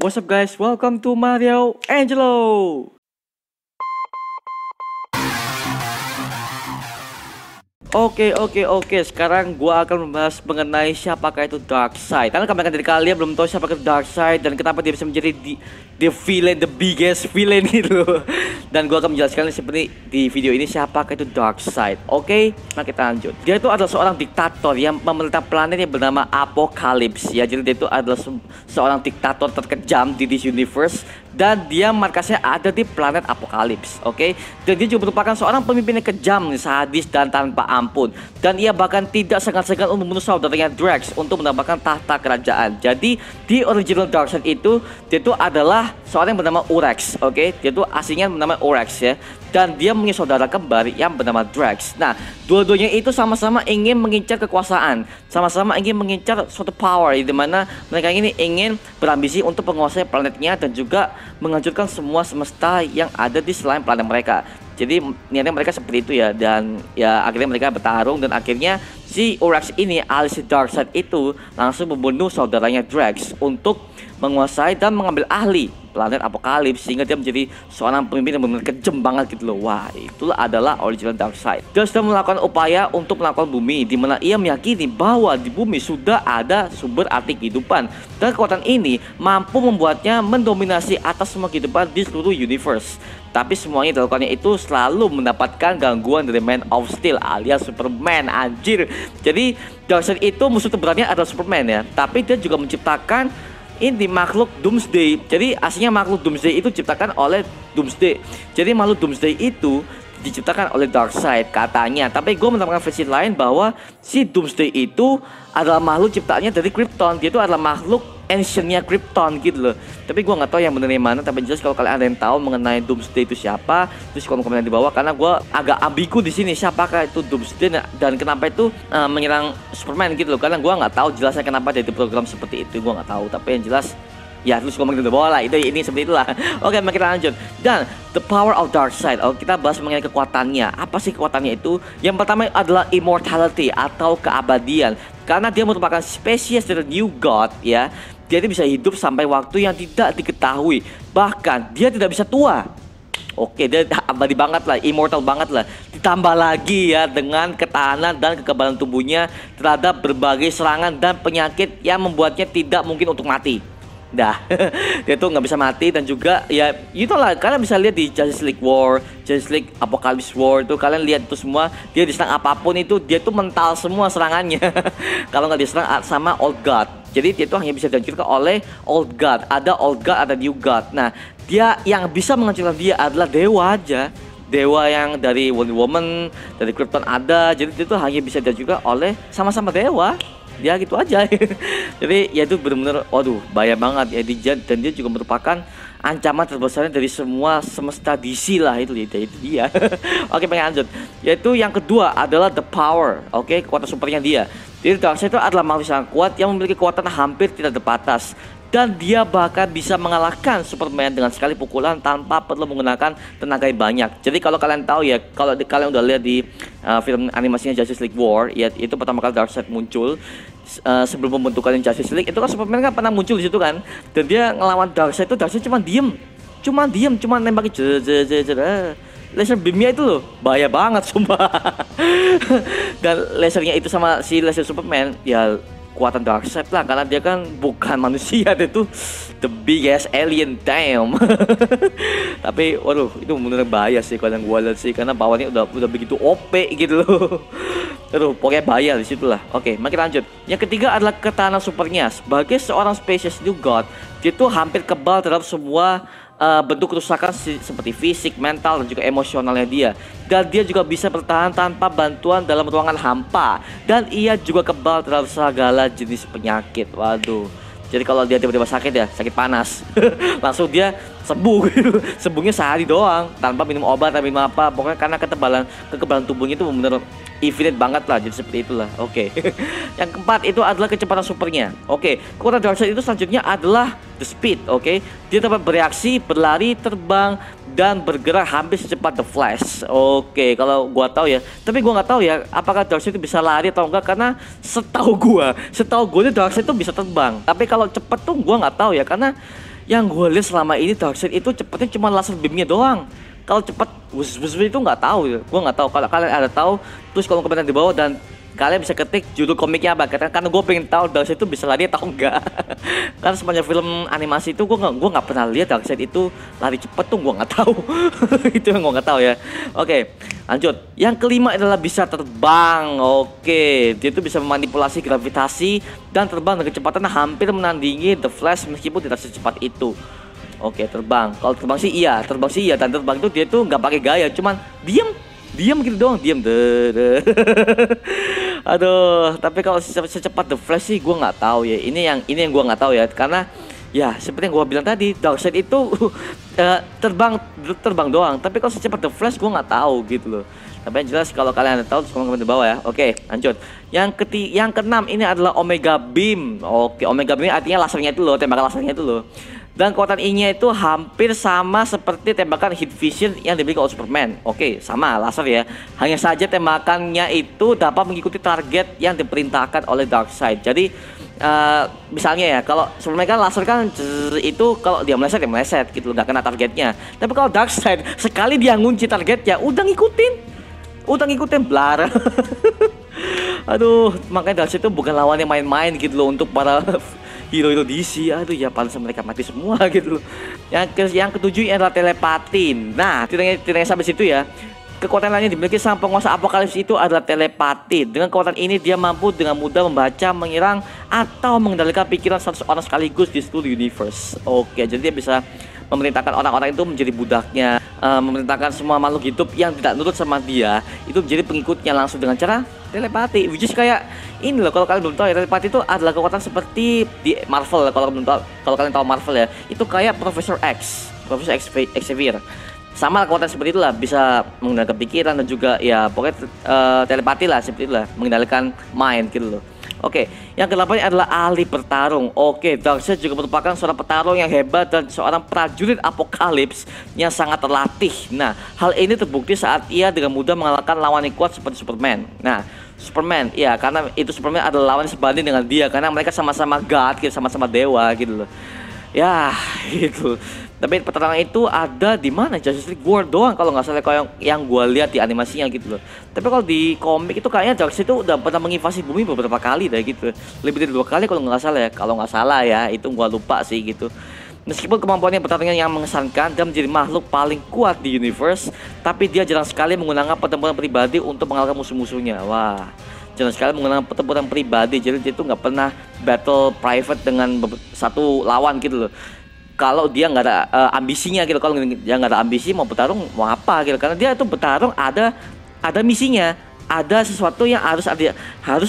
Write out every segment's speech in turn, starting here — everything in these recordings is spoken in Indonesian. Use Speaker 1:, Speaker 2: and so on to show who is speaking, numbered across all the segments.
Speaker 1: What's up guys, welcome to Mario Angelo. Oke. Sekarang gua akan membahas mengenai siapakah itu Darkseid. Karena kebanyakan dari kalian belum tahu siapakah itu Darkseid dan kenapa dia bisa menjadi the villain, the biggest villain gitu. Dan gua akan menjelaskan seperti di video ini siapakah itu Darkseid. Oke, nah kita lanjut. Dia itu adalah seorang diktator yang memerintah planet yang bernama Apocalypse ya. Jadi dia itu adalah seorang diktator terkejam di this universe dan dia markasnya ada di planet Apocalypse. Oke, dan dia juga merupakan seorang pemimpin yang kejam, sadis dan tanpa ampun. Dan ia bahkan tidak segan-segan untuk membunuh saudaranya Drax untuk mendapatkan tahta kerajaan. Jadi di original Darkseid itu dia itu adalah seorang yang bernama Urex. Oke, dia itu aslinya bernama Urex ya. Dan dia punya saudara kembar yang bernama Drax. Nah, dua-duanya itu sama-sama ingin mengincar kekuasaan, sama-sama ingin mengincar suatu power, di mana mereka ini ingin berambisi untuk menguasai planetnya dan juga menghancurkan semua semesta yang ada di selain planet mereka. Jadi niatnya mereka seperti itu ya, dan ya akhirnya mereka bertarung dan akhirnya si Urex ini alias Darkseid itu langsung membunuh saudaranya Drax untuk menguasai dan mengambil ahli planet Apocalypse sehingga dia menjadi seorang pemimpin yang benar-benar kejam banget gitu loh. Wah, itulah adalah original Darkseid. Dia sudah melakukan upaya untuk melakukan bumi, di mana ia meyakini bahwa di bumi sudah ada sumber arti kehidupan dan kekuatan ini mampu membuatnya mendominasi atas semua kehidupan di seluruh universe. Tapi semuanya dilakukannya itu selalu mendapatkan gangguan dari Man of Steel alias Superman, anjir. Jadi Darkseid itu musuh terberatnya adalah Superman ya, tapi dia juga menciptakan ini makhluk Doomsday. Jadi aslinya makhluk Doomsday itu diciptakan oleh Doomsday. Jadi makhluk Doomsday itu diciptakan oleh Darkseid katanya. Tapi gue mendapatkan versi lain bahwa si Doomsday itu adalah makhluk ciptaannya dari Krypton. Dia itu adalah makhluk ancientnya Krypton gitu loh. Tapi gue nggak tahu yang benar yang mana. Tapi jelas kalau kalian ada yang tahu mengenai Doomsday itu siapa, terus komen-komen di bawah. Karena gue agak ambigu di sini siapakah itu Doomsday dan kenapa itu menyerang Superman gitu loh. Karena gue nggak tahu jelasnya kenapa dia di program seperti itu. Gue nggak tahu. Tapi yang jelas ya terus ngomongin di bawah lah, ini seperti itulah. Oke, mari kita lanjut. Dan the power of Darkseid. Kita bahas mengenai kekuatannya. Apa sih kekuatannya itu? Yang pertama adalah immortality atau keabadian. Karena dia merupakan spesies dari New God ya. Dia bisa hidup sampai waktu yang tidak diketahui. Bahkan dia tidak bisa tua. Oke, dia abadi banget lah, immortal banget lah. Ditambah lagi ya dengan ketahanan dan kekebalan tubuhnya terhadap berbagai serangan dan penyakit yang membuatnya tidak mungkin untuk mati. Dah, dia tuh nggak bisa mati dan juga ya itu lah, kalian bisa lihat di Justice League War, Justice League Apocalypse War itu kalian lihat itu semua, dia diserang apapun itu dia tuh mental semua serangannya. Kalau nggak diserang sama Old God, jadi dia tuh hanya bisa dihancurkan oleh Old God. Ada Old God, ada New God. Nah, dia yang bisa menghancurkan dia adalah dewa aja. Dewa yang dari Wonder Woman, dari Krypton ada. Jadi itu hanya bisa dihancurkan oleh sama-sama dewa. Ya gitu aja. Jadi ya itu benar-benar waduh bahaya banget ya. Dan dia juga merupakan ancaman terbesarnya dari semua semesta DC lah itu dia. Oke, pengen lanjut. Yaitu yang kedua adalah the power. Oke, kekuatan supernya dia. Jadi Darkseid itu adalah makhluk sangat kuat yang memiliki kekuatan hampir tidak terbatas. Dan dia bahkan bisa mengalahkan Superman dengan sekali pukulan tanpa perlu menggunakan tenaga yang banyak. Jadi kalau kalian tahu ya, kalau kalian udah lihat di film animasinya Justice League War, ya itu pertama kali Darkseid muncul sebelum pembentukan Justice League. Itu kan Superman kan pernah muncul di situ kan. Dan dia ngelawan Darkseid itu Darkseid cuma diem, cuma nembakin laser beamnya itu loh, bahaya banget sumpah. Dan lasernya itu sama si laser Superman ya kuatan Darkseid lah, karena dia kan bukan manusia, dia tuh the biggest alien, damn. Tapi waduh itu bener bahaya sih kalau yang gua lihat sih, karena bawahnya udah begitu OP gitu loh. Aduh, pokoknya bahaya di situ lah. Oke, mari kita lanjut. Yang ketiga adalah ketahanan supernya. Sebagai seorang spesies New God, dia tuh hampir kebal terhadap semua bentuk kerusakan seperti fisik, mental, dan juga emosionalnya dia. Dan dia juga bisa bertahan tanpa bantuan dalam ruangan hampa. Dan ia juga kebal terhadap segala jenis penyakit. Waduh. Jadi kalau dia tiba-tiba sakit ya, sakit panas, langsung dia sembuh gitu. Sembuhnya sehari doang tanpa minum obat atau minum apa. Pokoknya karena kekebalan tubuhnya itu benar-benar infinite banget lah, jadi seperti itulah. Oke. Yang keempat itu adalah kecepatan supernya. Oke, kekuatan Darkseid itu selanjutnya adalah the speed. Oke, dia dapat bereaksi, berlari, terbang, dan bergerak hampir secepat The Flash. Oke, kalau gua tahu ya, tapi gua nggak tahu ya apakah Darkseid itu bisa lari atau enggak, karena setahu gua itu Darkseid itu bisa terbang. Tapi kalau cepet tuh gua nggak tahu ya, karena Yang gue lihat selama ini Darkseid itu cepetnya cuma laser beamnya doang. Kalau cepet bus itu nggak tahu ya. Gue nggak tahu. Kalau kalian ada tahu, terus kalau komentar di bawah dan kalian bisa ketik judul komiknya apa. Karena gue pengen tahu Darkseid itu bisa lari atau enggak. Karena sepanjang film animasi itu gue nggak pernah lihat Darkseid itu lari cepet tuh, gue nggak tahu. Itu yang gue nggak tahu ya. Oke, lanjut. Yang kelima adalah bisa terbang. Oke, dia itu bisa memanipulasi gravitasi dan terbang dengan kecepatan hampir menandingi The Flash meskipun tidak secepat itu. Oke, terbang. Kalau terbang sih iya, dan terbang itu dia tuh nggak pakai gaya, cuman diam gitu doang, diam. Aduh, tapi kalau secepat The Flash sih gue nggak tahu ya. Ini yang gue nggak tahu ya, karena ya seperti yang gue bilang tadi, Darkseid itu terbang doang. Tapi kalau secepat The Flash gue nggak tahu gitu loh. Tapi yang jelas kalau kalian ada tahu, komen di bawah ya. Oke, lanjut. Yang keenam ini adalah Omega Beam. Oke, Omega Beam artinya lasernya itu loh, tembakan lasernya itu loh. Dan kekuatan I-nya itu hampir sama seperti tembakan Heat Vision yang dimiliki oleh Superman. Oke, sama laser ya. Hanya saja tembakannya itu dapat mengikuti target yang diperintahkan oleh Darkseid. Jadi misalnya ya, kalau Superman kan laser kan itu kalau dia meleset gitu loh, nggak kena targetnya. Tapi kalau Darkseid sekali dia ngunci targetnya, udah ngikutin blar. Aduh, makanya Darkseid itu bukan lawan yang main-main gitu loh untuk para hero DC. Aduh ya, pantas mereka mati semua gitu loh. Yang ketujuh adalah telepati. Nah, tidak sampai situ ya. Kekuatan lainnya dimiliki sang penguasa apokalips itu adalah telepati. Dengan kekuatan ini dia mampu dengan mudah membaca, menyerang atau mengendalikan pikiran 100 orang sekaligus di seluruh universe. Oke, jadi dia bisa memerintahkan orang-orang itu menjadi budaknya, memerintahkan semua makhluk hidup yang tidak nurut sama dia itu menjadi pengikutnya langsung dengan cara telepati. Which is kayak ini loh, kalau kalian belum tahu ya, telepati itu adalah kekuatan seperti di Marvel. Kalau kalian tahu Marvel ya, itu kayak Profesor Xavier. Sama kekuatan seperti itulah, bisa mengendalikan pikiran dan juga ya pokoknya telepati lah, seperti itulah, mengendalikan mind gitu loh. Oke, yang ke-8 adalah ahli bertarung. Oke, Darkseid juga merupakan seorang petarung yang hebat dan seorang prajurit apokalips yang sangat terlatih. Nah, hal ini terbukti saat ia dengan mudah mengalahkan lawan yang kuat seperti Superman. Nah, Superman, ya karena itu Superman adalah lawan sebanding dengan dia, karena mereka sama-sama god, gitu, sama-sama dewa gitu loh. Ya, gitu. Tapi pertarungan itu ada di mana? Justice League War doang kalau nggak salah, kayak yang gue lihat di animasinya gitu loh. Tapi kalau di komik itu kayaknya Darkseid itu udah pernah menginvasi bumi beberapa kali deh gitu. Lebih dari 2 kali kalau nggak salah ya. Kalau nggak salah ya, itu gue lupa sih gitu. Meskipun kemampuannya pertarungan yang mengesankan dan menjadi makhluk paling kuat di universe, tapi dia jarang sekali menggunakan pertempuran pribadi untuk mengalahkan musuh-musuhnya. Wah, jarang sekali menggunakan pertempuran pribadi. Jadi dia itu nggak pernah battle private dengan satu lawan gitu loh. Kalau dia nggak ada ambisinya gitu, kalau dia nggak ada ambisi mau bertarung mau apa gitu, karena dia itu bertarung ada misinya, ada sesuatu yang harus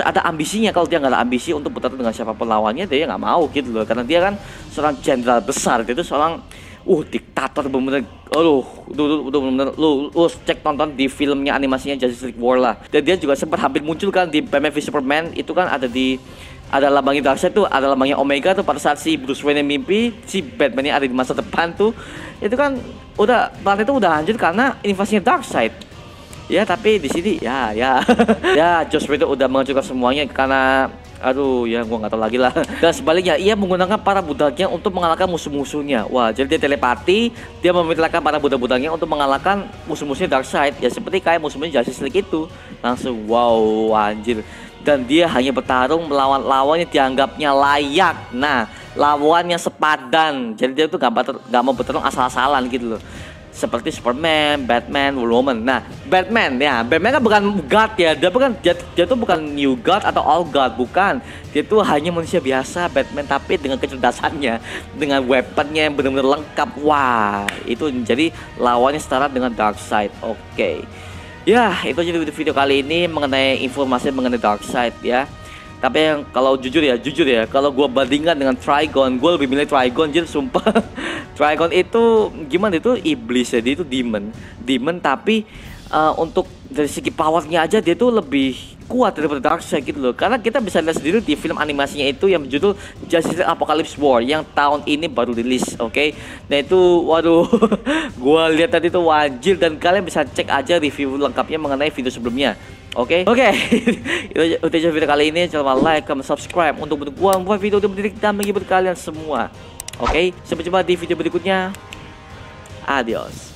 Speaker 1: ada ambisinya. Kalau dia nggak ada ambisi untuk bertarung dengan siapapun lawannya, dia nggak mau gitu loh, karena dia kan seorang jenderal besar, dia itu seorang diktator bener-bener. Udah bener-bener lu cek tonton di filmnya animasinya Justice League War lah. Dan dia juga sempat hampir muncul kan di Batman v Superman, itu kan ada lambangnya Darkseid tuh, ada lambangnya Omega tuh pada saat si Bruce Wayne mimpi si Batman-nya ada di masa depan tuh. Itu kan planet itu udah hancur karena invasinya Darkseid. Ya, tapi di sini ya ya Joss Whedon udah menghancurkan semuanya karena ya gua nggak tahu lagi lah. Dan sebaliknya ia menggunakan para budaknya untuk mengalahkan musuh-musuhnya. Wah, jadi dia telepati, dia memerintahkan para budak-budaknya untuk mengalahkan musuh-musuhnya Darkseid. Ya seperti kayak musuh-musuhnya Justice League itu. Langsung wow, anjir. Dan dia hanya bertarung melawan lawan yang dianggapnya layak. Nah, lawan yang sepadan. Jadi dia tuh gak mau bertarung asal-asalan gitu loh. Seperti Superman, Batman, Wonder Woman. Nah, Batman kan bukan god ya. Dia tuh bukan new god atau all god, bukan. Dia tuh hanya manusia biasa, Batman, tapi dengan kecerdasannya, dengan weaponnya yang benar-benar lengkap. Wah, itu jadi lawannya setara dengan Darkseid. Oke. Ya, itu jadi video kali ini mengenai informasi mengenai Darkseid ya. Tapi yang kalau jujur ya, kalau gue bandingkan dengan Trigon, gue lebih milih Trigon, jadi sumpah. Trigon itu gimana, itu iblis ya, dia itu demon tapi untuk dari segi powernya aja dia tuh lebih kuat daripada Darkseid gitu loh. Karena kita bisa lihat sendiri di film animasinya itu yang berjudul Justice League Apocalypse War yang tahun ini baru rilis, oke? Nah itu waduh, gua lihat tadi tuh wajib, dan kalian bisa cek aja review lengkapnya mengenai video sebelumnya. Oke. Itu aja video kali ini. Jangan lupa like, comment, subscribe untuk gua membuat video mendidik dan menghibur kalian semua. Oke, sampai jumpa di video berikutnya. Adios.